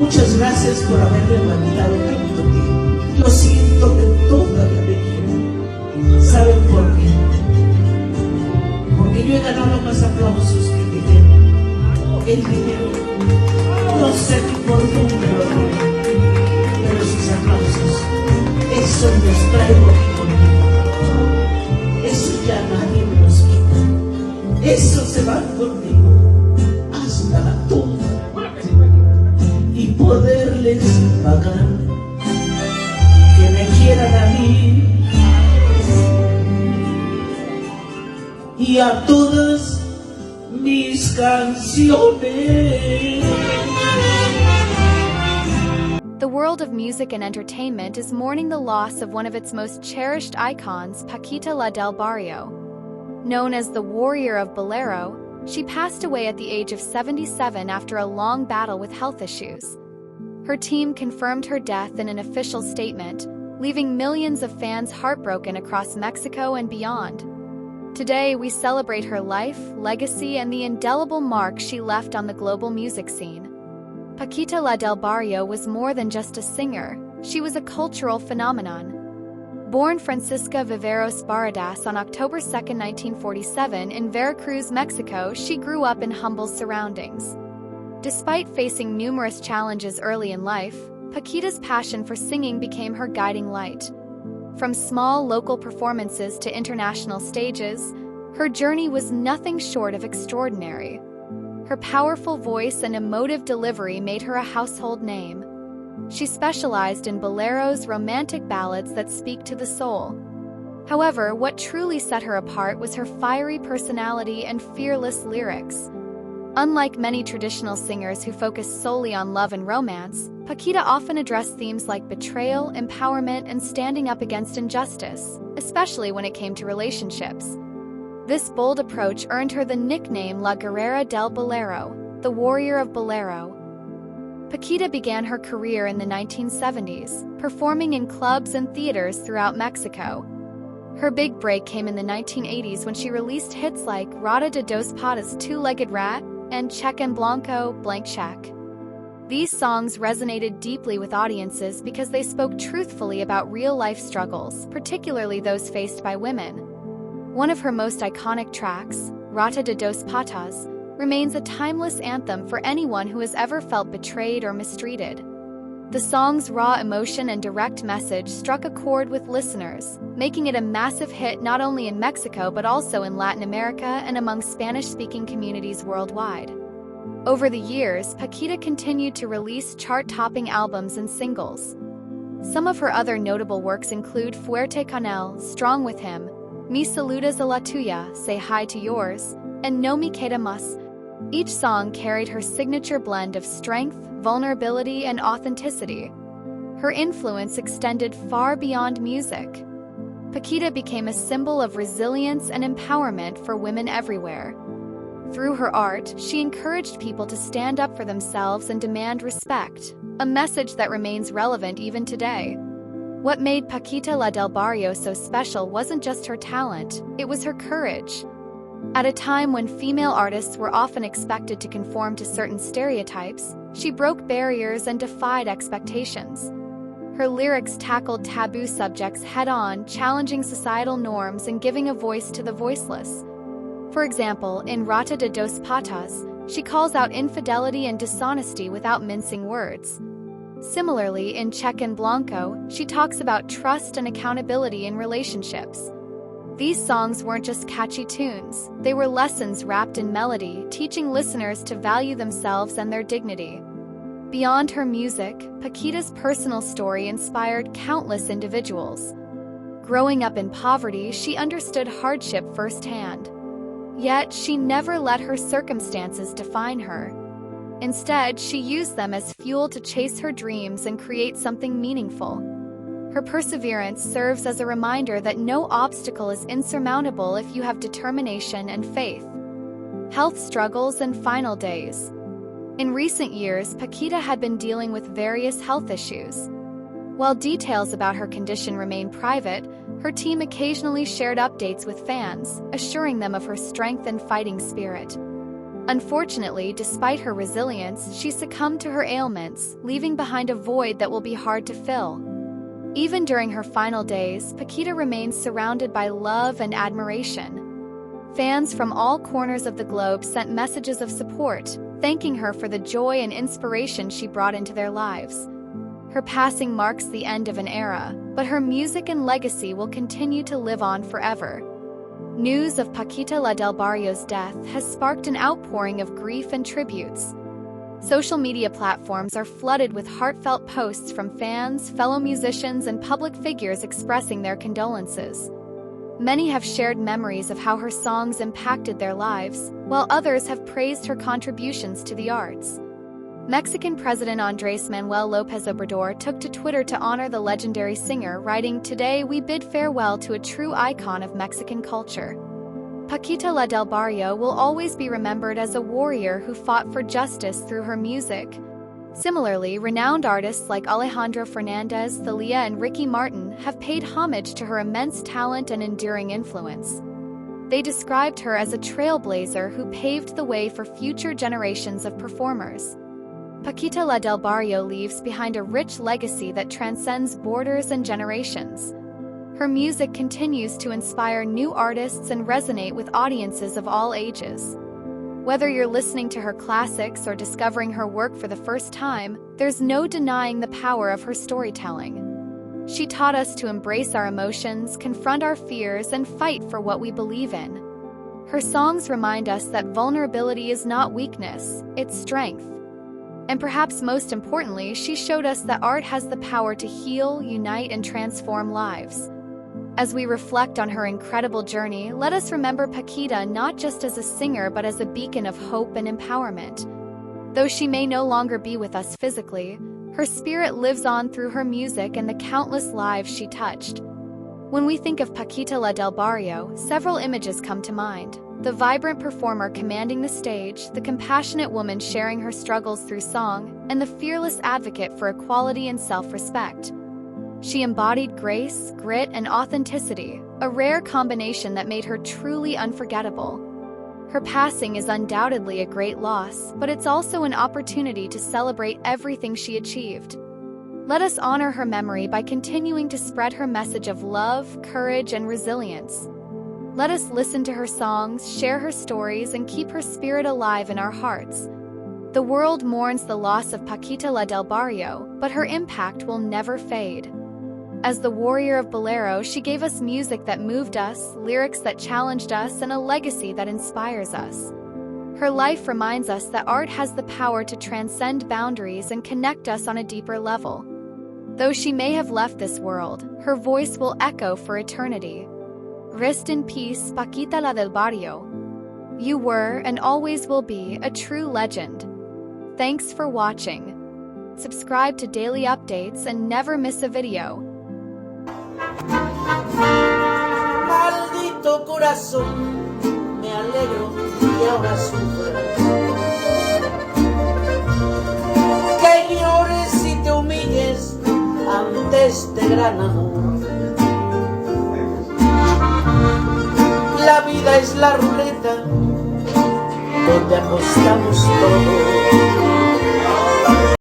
Muchas gracias por haberme aguantado tanto tiempo. Lo siento de toda la vida. ¿Saben por qué? Porque yo he ganado más aplausos que el dinero. El dinero, no sé ni por dónde lo tengo, pero sus aplausos, eso los traigo aquí conmigo. Eso ya nadie me los quita. Eso se va conmigo hasta la tumba. Y poderles pagar que me quieran a mí y a todas mis canciones. The world of music and entertainment is mourning the loss of one of its most cherished icons, Paquita del Barrio. Known as the Warrior of Bolero, she passed away at the age of 77 after a long battle with health issues. Her team confirmed her death in an official statement, leaving millions of fans heartbroken across Mexico and beyond. Today, we celebrate her life, legacy, and the indelible mark she left on the global music scene. Paquita del Barrio was more than just a singer, she was a cultural phenomenon. Born Francisca Viveros Barradas on October 2, 1947 in Veracruz, Mexico, she grew up in humble surroundings. Despite facing numerous challenges early in life, Paquita's passion for singing became her guiding light. From small local performances to international stages, her journey was nothing short of extraordinary. Her powerful voice and emotive delivery made her a household name. She specialized in boleros, romantic ballads that speak to the soul. However, what truly set her apart was her fiery personality and fearless lyrics. Unlike many traditional singers who focus solely on love and romance, Paquita often addressed themes like betrayal, empowerment, and standing up against injustice, especially when it came to relationships. This bold approach earned her the nickname La Guerrera del Bolero, the Warrior of Bolero. Paquita began her career in the 1970s, performing in clubs and theaters throughout Mexico. Her big break came in the 1980s when she released hits like Rata de Dos Patas, Two-Legged Rat, and Cheque en Blanco, Blank Check. These songs resonated deeply with audiences because they spoke truthfully about real-life struggles, particularly those faced by women. One of her most iconic tracks, Rata de Dos Patas, remains a timeless anthem for anyone who has ever felt betrayed or mistreated. The song's raw emotion and direct message struck a chord with listeners, making it a massive hit not only in Mexico but also in Latin America and among Spanish-speaking communities worldwide. Over the years, Paquita continued to release chart-topping albums and singles. Some of her other notable works include Fuerte con él, Strong with Him, Mi saludas a la tuya, Say Hi to Yours, and No me queda más. Each song carried her signature blend of strength, vulnerability, and authenticity. Her influence extended far beyond music. Paquita became a symbol of resilience and empowerment for women everywhere. Through her art, she encouraged people to stand up for themselves and demand respect, a message that remains relevant even today. What made Paquita del Barrio so special wasn't just her talent, it was her courage. At a time when female artists were often expected to conform to certain stereotypes, she broke barriers and defied expectations. Her lyrics tackled taboo subjects head-on, challenging societal norms and giving a voice to the voiceless. For example, in Rata de Dos Patas, she calls out infidelity and dishonesty without mincing words. Similarly, in Cheque en Blanco, she talks about trust and accountability in relationships. These songs weren't just catchy tunes, they were lessons wrapped in melody, teaching listeners to value themselves and their dignity. Beyond her music, Paquita's personal story inspired countless individuals. Growing up in poverty, she understood hardship firsthand. Yet, she never let her circumstances define her. Instead, she used them as fuel to chase her dreams and create something meaningful. Her perseverance serves as a reminder that no obstacle is insurmountable if you have determination and faith. Health struggles and final days. In recent years, Paquita had been dealing with various health issues. While details about her condition remain private, her team occasionally shared updates with fans, assuring them of her strength and fighting spirit. Unfortunately, despite her resilience, she succumbed to her ailments, leaving behind a void that will be hard to fill. Even during her final days, Paquita remains surrounded by love and admiration. Fans from all corners of the globe sent messages of support, thanking her for the joy and inspiration she brought into their lives. Her passing marks the end of an era, but her music and legacy will continue to live on forever. News of Paquita del Barrio's death has sparked an outpouring of grief and tributes. Social media platforms are flooded with heartfelt posts from fans, fellow musicians, and public figures expressing their condolences. Many have shared memories of how her songs impacted their lives, while others have praised her contributions to the arts. Mexican President Andrés Manuel López Obrador took to Twitter to honor the legendary singer, writing, "Today we bid farewell to a true icon of Mexican culture." Paquita del Barrio will always be remembered as a warrior who fought for justice through her music. Similarly, renowned artists like Alejandro Fernández, Thalia, and Ricky Martin have paid homage to her immense talent and enduring influence. They described her as a trailblazer who paved the way for future generations of performers. Paquita del Barrio leaves behind a rich legacy that transcends borders and generations. Her music continues to inspire new artists and resonate with audiences of all ages. Whether you're listening to her classics or discovering her work for the first time, there's no denying the power of her storytelling. She taught us to embrace our emotions, confront our fears, and fight for what we believe in. Her songs remind us that vulnerability is not weakness, it's strength. And perhaps most importantly, she showed us that art has the power to heal, unite, and transform lives. As we reflect on her incredible journey, let us remember Paquita not just as a singer but as a beacon of hope and empowerment. Though she may no longer be with us physically, her spirit lives on through her music and the countless lives she touched. When we think of Paquita del Barrio, several images come to mind. The vibrant performer commanding the stage, the compassionate woman sharing her struggles through song, and the fearless advocate for equality and self-respect. She embodied grace, grit, and authenticity, a rare combination that made her truly unforgettable. Her passing is undoubtedly a great loss, but it's also an opportunity to celebrate everything she achieved. Let us honor her memory by continuing to spread her message of love, courage, and resilience. Let us listen to her songs, share her stories, and keep her spirit alive in our hearts. The world mourns the loss of Paquita del Barrio, but her impact will never fade. As the warrior of Bolero, she gave us music that moved us, lyrics that challenged us, and a legacy that inspires us. Her life reminds us that art has the power to transcend boundaries and connect us on a deeper level. Though she may have left this world, her voice will echo for eternity. Rest in peace, Paquita del Barrio. You were, and always will be, a true legend. Thanks for watching. Subscribe to daily updates and never miss a video. Maldito corazón, me alegro y ahora sufras. Que llores y te humilles ante este gran amor. La vida es la ruleta donde apostamos todo.